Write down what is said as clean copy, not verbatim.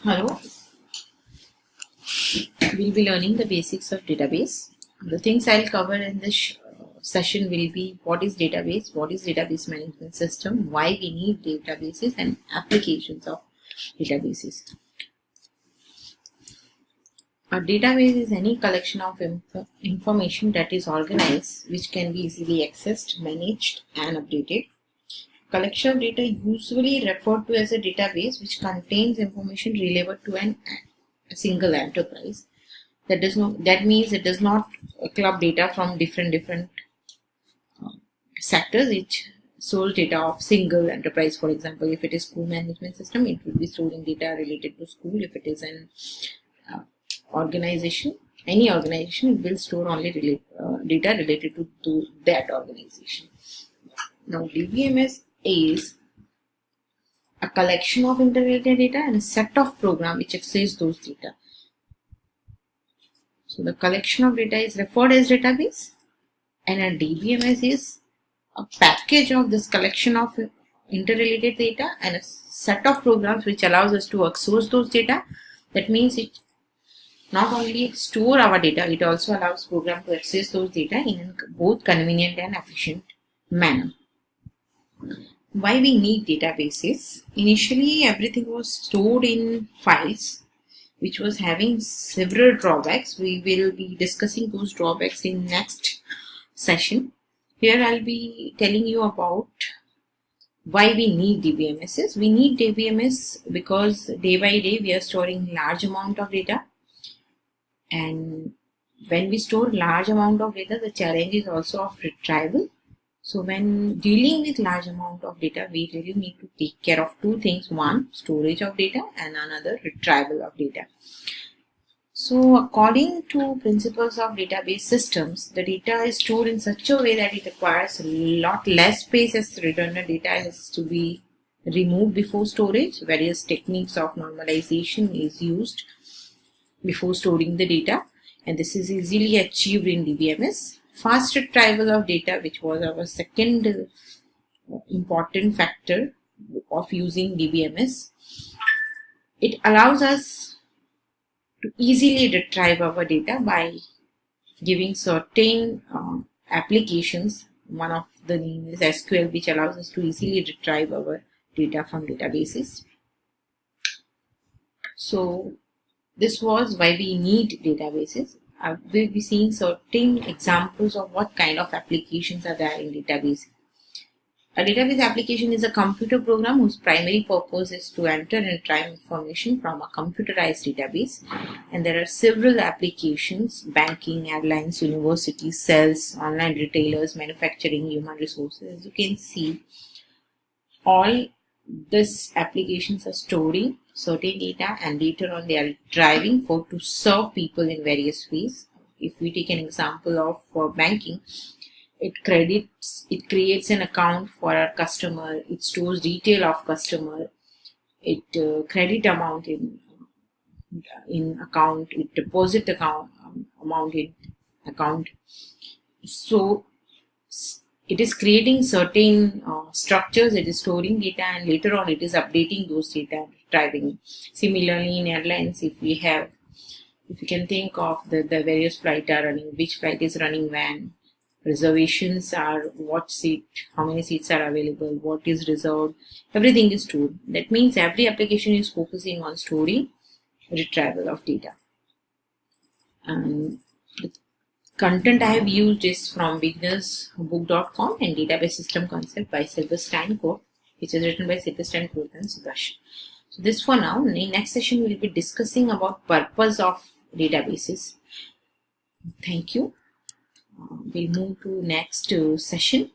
Hello, we'll be learning the basics of database. The things I'll cover in this session will be what is database management system, why we need databases, and applications of databases. A database is any collection of information that is organized, which can be easily accessed, managed, and updated. Collection of data usually referred to as a database, which contains information relevant to a single enterprise. That means it does not club data from different sectors. It stores data of single enterprise. For example, if it is school management system, it will be storing data related to school. If it is an organization, any organization, it will store only data related to that organization. Now, DBMS is a collection of interrelated data and a set of programs which access those data. So the collection of data is referred as database, and a DBMS is a package of this collection of interrelated data and a set of programs which allows us to access those data. That means it not only store our data, it also allows program to access those data in both convenient and efficient manner. Why we need databases? Initially, everything was stored in files, which was having several drawbacks. We will be discussing those drawbacks in next session. Here I'll be telling you about why we need DBMSs. We need DBMS because day by day we are storing large amount of data, and when we store large amount of data, the challenge is also of retrieval. So when dealing with large amount of data, we really need to take care of two things. One, storage of data, and another, retrieval of data. So according to principles of database systems, the data is stored in such a way that it requires a lot less space as redundant data has to be removed before storage. Various techniques of normalization is used before storing the data, and this is easily achieved in DBMS. Fast retrieval of data, which was our second important factor of using DBMS. It allows us to easily retrieve our data by giving certain applications. One of the name is SQL, which allows us to easily retrieve our data from databases. So this was why we need databases. We'll be seeing certain examples of what kind of applications are there in database. A database application is a computer program whose primary purpose is to enter and retrieve information from a computerized database. And there are several applications: banking, airlines, universities, sales, online retailers, manufacturing, human resources. As you can see, all these applications are storing certain data, and later on they are driving to serve people in various ways. If we take an example of for banking, it creates an account for our customer, it stores detail of customer, it credit amount in account, it deposit amount in account. So it is creating certain structures, it is storing data, and later on it is updating those data, driving. Similarly, in airlines, if you can think of the various flights are running, which flight is running when, reservations are what seat, how many seats are available, what is reserved, everything is stored. That means every application is focusing on storing retrieval of data. And the content I have used is from beginnersbook.com and Database System Concept by Silverstein Code, which is written by Silverstein Code and Sudarshan. So this for now. In the next session, we will be discussing about purpose of databases. Thank you. We'll move to next session.